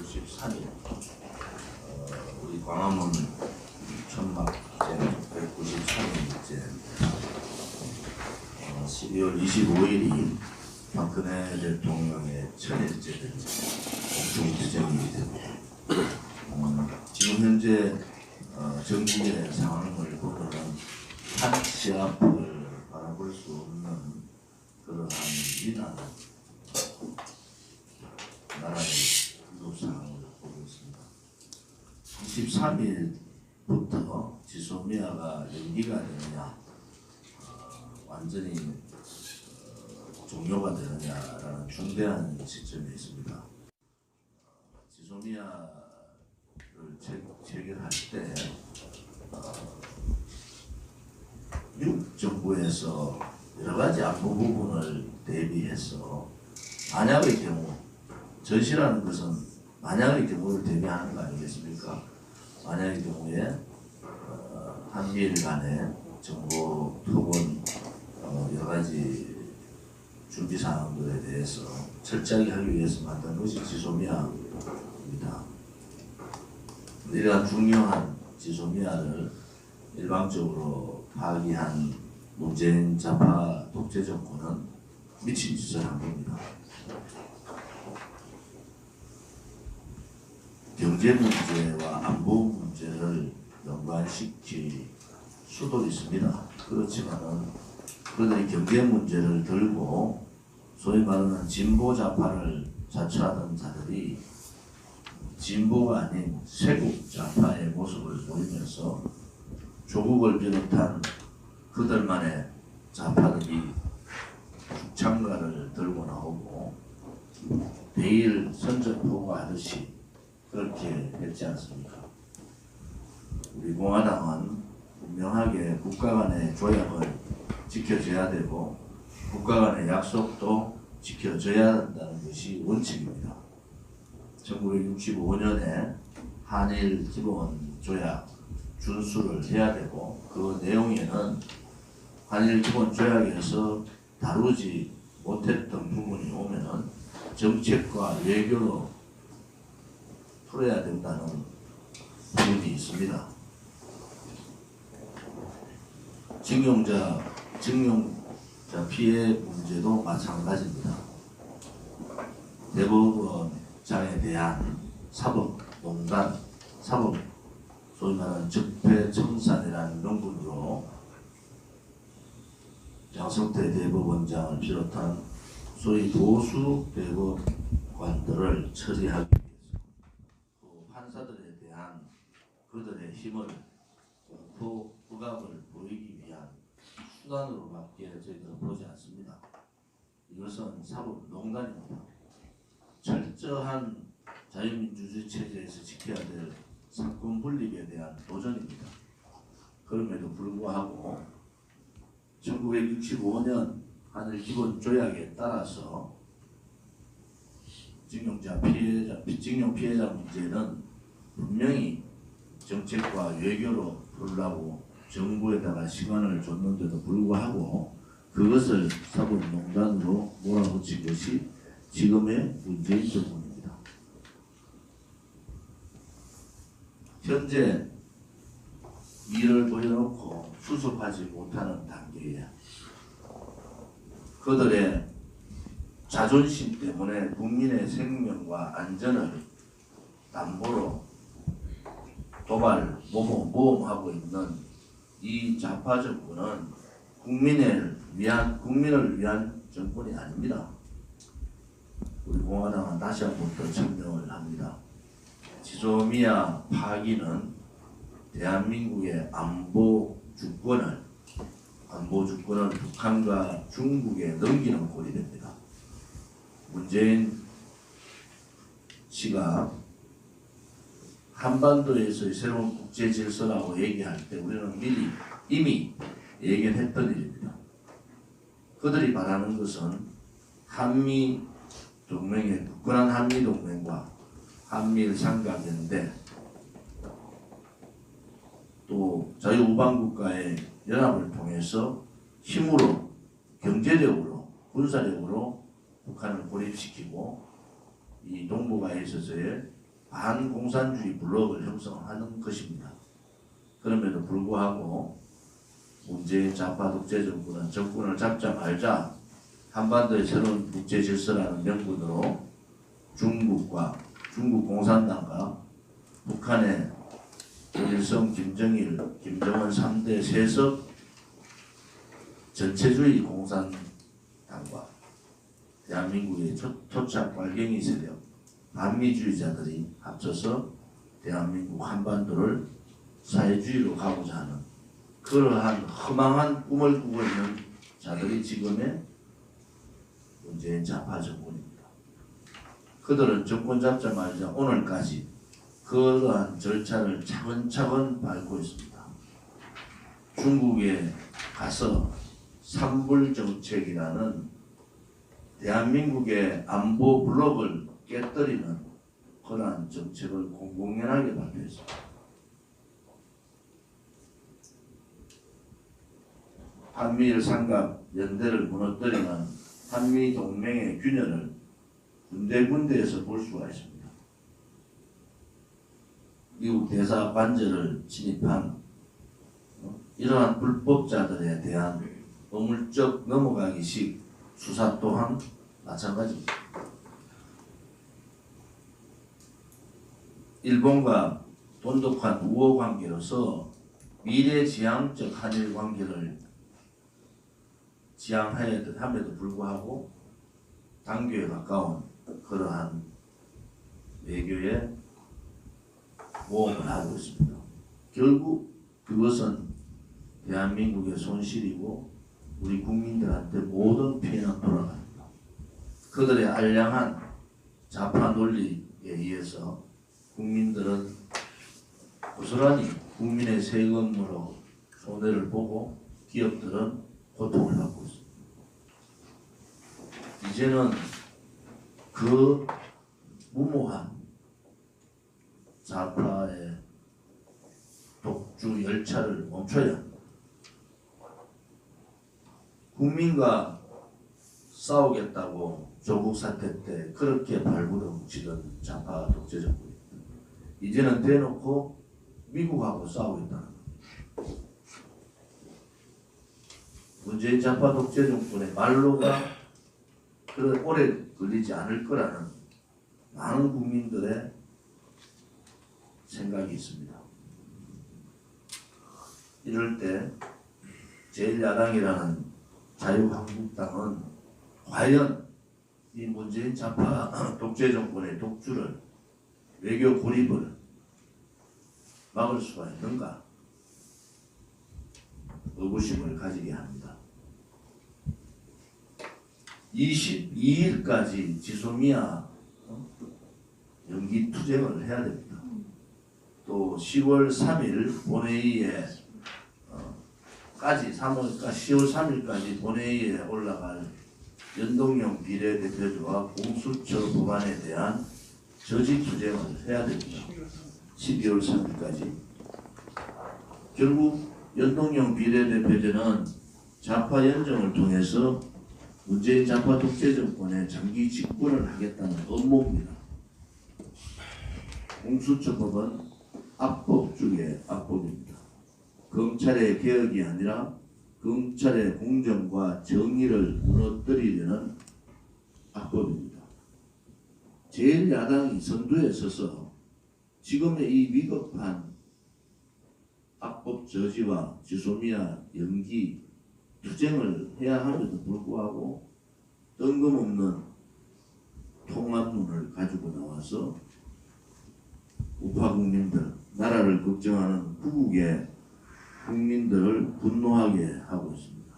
193일 우리 광화문 천막제 193일째 12월 25일이 박근혜 대통령의 천일째 공중투쟁이 됩니다. 지금 현재 전국의 상황을 보면은 한 치 앞을 바라볼 수 없는 그러한 위난한 나라의 위급 상황을 보고 있습니다. 23일부터 지소미아가 연기가 되느냐, 완전히 종료가 되느냐라는 중대한 시점에 있습니다. 지소미아를 체결할 때 미국 정부에서 여러 가지 안보 부분을 대비해서 만약의 경우, 전시라는 것은 만약의 경우를 대비하는 거 아니겠습니까? 만약의 경우에 한미일 간의 정보 토론 여러 가지 준비 사항들에 대해서 철저하게 하기 위해서 만든 것이 지소미아입니다. 이러한 중요한 지소미아를 일방적으로 파기한 문재인 좌파 독재 정권은 미친 짓을 한 겁니다. 경제 문제와 안보 문제를 연관시킬 수도 있습니다. 그렇지만은 그들이 경제 문제를 들고 소위 말하는 진보 좌파를 자처하는 자들이 진보가 아닌 세국 좌파의 모습을 보이면서 조국을 비롯한 그들만의 좌파들이 죽창가를 들고 나오고 베일 선전포고 하듯이 그렇게 했지 않습니까? 우리 공화당은 분명하게 국가 간의 조약을 지켜줘야 되고 국가 간의 약속도 지켜줘야 한다는 것이 원칙입니다. 1965년에 한일 기본 조약 준수를 해야 되고 그 내용에는 한일 기본 조약에서 다루지 못했던 부분이 오면은 정책과 외교로 풀어야 된다는 부분이 있습니다. 징용자 피해 문제도 마찬가지입니다. 대법원장에 대한 사법농단, 소위 말하는 적폐청산이라는 명분으로 양성태 대법원장을 비롯한 소위 보수 대법관들을 처리하기 위해서 또 판사들에 대한 그들의 힘을 공포 부각을 보이기 위한 수단으로밖에 저희들은 보지 않습니다. 이것은 사법농단입니다. 철저한 자유민주주의 체제에서 지켜야 될 사건 분립에 대한 도전입니다. 그럼에도 불구하고 1965년 한일 기본 조약에 따라서 징용 피해자 문제는 분명히 정책과 외교로 풀라고 정부에다가 시간을 줬는데도 불구하고 그것을 사법농단으로 몰아붙인 것이 지금의 문재인 정부입니다. 현재 일을 보여놓고 수습하지 못하는 단계에 그들의 자존심 때문에 국민의 생명과 안전을 담보로 모험하고 있는 이 좌파 정부는 국민을 위한 정권이 아닙니다. 우리 공화당은 다시 한 번 더 증명을 합니다. 지소미아 파기는 대한민국의 안보 주권을 북한과 중국에 넘기는 꼴이 됩니다. 문재인 씨가 한반도에서의 새로운 국제 질서라고 얘기할 때 우리는 이미 예견했던 일입니다. 그들이 바라는 것은 굳건한 한미 동맹과 한미일 삼각인데 또 자유우방국가의 연합을 통해서 힘으로 경제적으로 군사력으로 북한을 고립시키고 이 동북아에 있어서의 반공산주의 블록을 형성하는 것입니다. 그럼에도 불구하고 문재인 좌파 독재 정부는 정권을 잡자마자 한반도의 새로운 국제 질서라는 명분으로 중국 공산당과 북한의 김일성, 김정일, 김정은 3대 세습 전체주의 공산당과 대한민국의 토착 발갱이 세력 반미주의자들이 합쳐서 대한민국 한반도를 사회주의로 가고자 하는 그러한 허망한 꿈을 꾸고 있는 자들이 지금의 문재인 좌파 정권입니다. 그들은 정권 잡자마자 오늘까지 그러한 절차를 차근차근 밟고 있습니다. 중국에 가서 삼불 정책이라는 대한민국의 안보 블록을 깨뜨리는 그러한 정책을 공공연하게 발표했습니다. 한미일 삼각 연대를 무너뜨리는 한미 동맹의 균열을 군데군데에서 볼 수가 있습니다. 미국 대사 관저를 침입한 이러한 불법자들에 대한 어물쩍 넘어가기식 수사 또한 마찬가지입니다. 일본과 돈독한 우호 관계로서 미래지향적 한일 관계를 지향해야 함에도 불구하고 당교에 가까운 그러한 외교에 모험을 하고 있습니다. 결국 그것은 대한민국의 손실이고 우리 국민들한테 모든 피해는 돌아갑니다. 그들의 알량한 좌파 논리에 의해서 국민들은 고스란히 국민의 세금으로 손해를 보고 기업들은 고통을 받고 있습니다. 이제는 그 무모한 좌파의 독주 열차를 멈춰야 합니다. 국민과 싸우겠다고 조국 사태 때 그렇게 발버둥치던 좌파 독재 정부입니다. 이제는 대놓고 미국하고 싸우겠다는 겁니다. 문재인 좌파 독재 정권의 말로가 그래 오래 걸리지 않을 거라는 많은 국민들의 생각이 있습니다. 이럴 때 제1야당이라는 자유한국당은 과연 이 문재인 좌파 독재 정권의 독주를 외교 고립을 막을 수가 있는가 의구심을 가지게 합니다. 22일까지 지소미아 연기 투쟁을 해야 됩니다. 또 10월 3일 본회의에 10월 3일까지 본회의에 올라갈 연동형 비례대표제와 공수처 법안에 대한 저지 투쟁을 해야 됩니다. 12월 3일까지. 결국 연동형 비례대표제는 좌파 연정을 통해서 문재인 좌파 독재 정권의 장기 집권을 하겠다는 음모입니다. 공수처법은 악법 중의 악법입니다. 검찰의 개혁이 아니라 검찰의 공정과 정의를 무너뜨리려는 악법입니다. 제1야당이 선두에 서서 지금의 이 위급한 악법 저지와 지소미아 연기 투쟁을 해야 함에도 불구하고 뜬금없는 통합론을 가지고 나와서 우파 국민들, 나라를 걱정하는 후국의 국민들을 분노하게 하고 있습니다.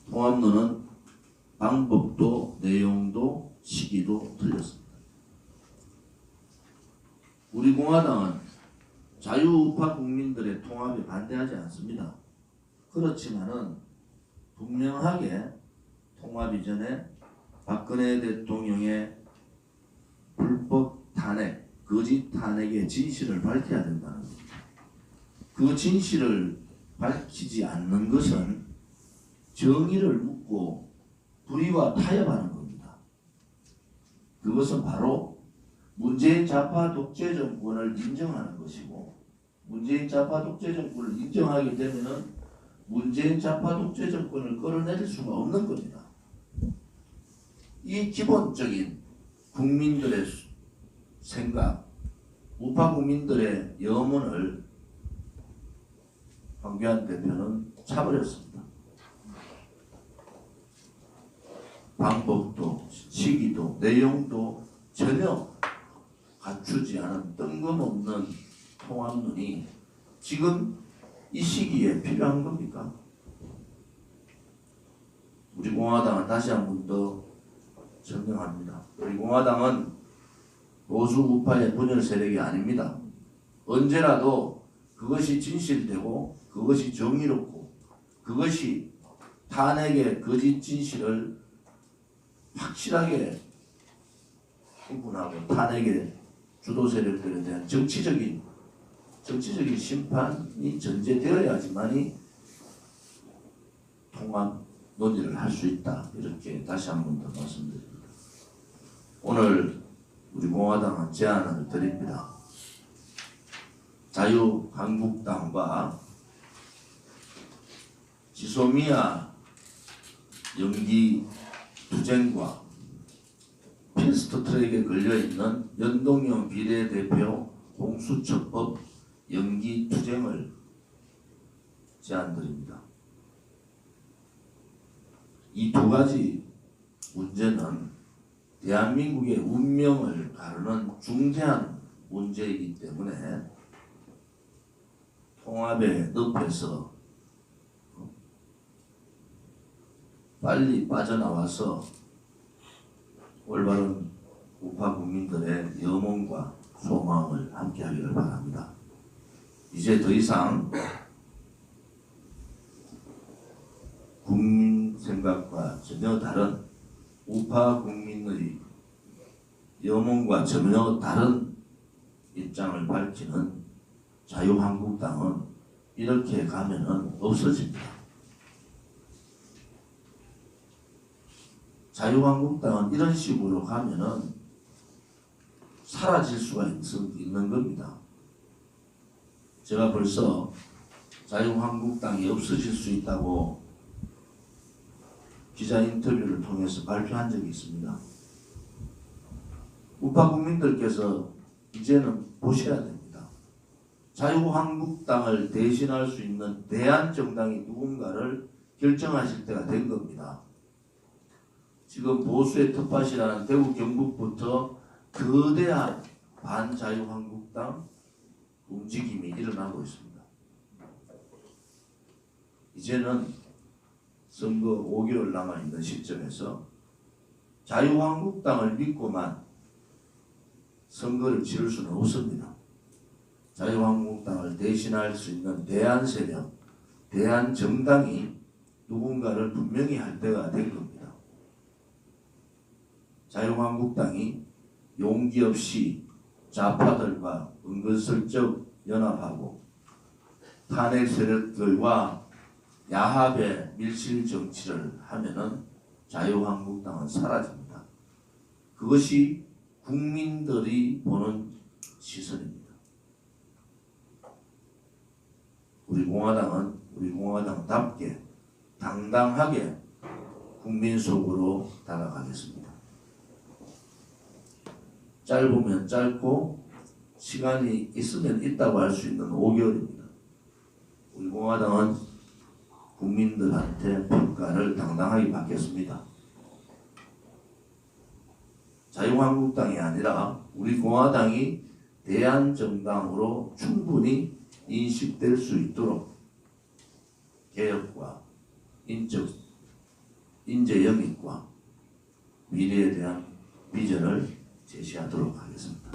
통합론은 방법도 내용도 시기도 틀렸습니다. 우리 공화당은 자유우파 국민들의 통합에 반대하지 않습니다. 그렇지만은 분명하게 통합 이전에 박근혜 대통령의 불법 탄핵, 거짓 탄핵의 진실을 밝혀야 된다는 겁니다. 그 진실을 밝히지 않는 것은 정의를 묻고 불의와 타협하는 겁니다. 그것은 바로 문재인 좌파 독재 정권을 인정하는 것이고, 문재인 좌파 독재 정권을 인정하게 되면은 문재인 좌파 독재 정권을 끌어내릴 수가 없는 겁니다. 이 기본적인 국민들의 생각, 우파 국민들의 염원을 황교안 대표는 차버렸습니다. 방법도 시기도 내용도 전혀 갖추지 않은 뜬금없는 통합론이 지금 이 시기에 필요한 겁니까? 우리 공화당은 다시 한 번 더 설명합니다. 우리 공화당은 보수 우파의 분열 세력이 아닙니다. 언제라도 그것이 진실되고 그것이 정의롭고 그것이 탄핵의 거짓 진실을 확실하게 구분하고 탄핵의 주도 세력들에 대한 정치적인 심판이 전제되어야지만이 통합 논의를 할 수 있다. 이렇게 다시 한 번 더 말씀드립니다. 오늘 우리 공화당은 제안을 드립니다. 자유한국당과 지소미아 연기 투쟁과 패스트트랙에 걸려있는 연동형 비례대표 공수처법 연기 투쟁을 제안드립니다. 이 두 가지 문제는 대한민국의 운명을 가르는 중대한 문제이기 때문에 통합의 늪에서 빨리 빠져나와서 올바른 우파 국민들의 염원과 소망을 함께하기를 바랍니다. 이제 더 이상 국민 생각과 전혀 다른 우파 국민의 염원과 전혀 다른 입장을 밝히는 자유한국당은 이렇게 가면은 없어집니다. 자유한국당은 이런 식으로 가면은 사라질 수가 있는 겁니다. 제가 벌써 자유한국당이 없어질 수 있다고 기자 인터뷰를 통해서 발표한 적이 있습니다. 우파 국민들께서 이제는 보셔야 됩니다. 자유한국당을 대신할 수 있는 대안정당이 누군가를 결정하실 때가 된 겁니다. 지금 보수의 텃밭이라는 대구 경북부터 거대한 반자유한국당 움직임이 일어나고 있습니다. 이제는 선거 5개월 남아있는 시점에서 자유한국당을 믿고만 선거를 치를 수는 없습니다. 자유한국당을 대신할 수 있는 대안세력, 대안정당이 누군가를 분명히 할 때가 된 겁니다. 자유한국당이 용기 없이 좌파들과 은근슬쩍 연합하고 탄핵 세력들과 야합의 밀실 정치를 하면은 자유한국당은 사라집니다. 그것이 국민들이 보는 시선입니다. 우리 공화당은 우리 공화당답게 당당하게 국민 속으로 다가가겠습니다. 짧으면 짧고 시간이 있으면 있다고 할 수 있는 5개월입니다. 우리 공화당은 국민들한테 평가를 당당하게 받겠습니다. 자유한국당이 아니라 우리 공화당이 대안정당으로 충분히 인식될 수 있도록 개혁과 인재 영입과 미래에 대한 비전을 제시하도록 하겠습니다.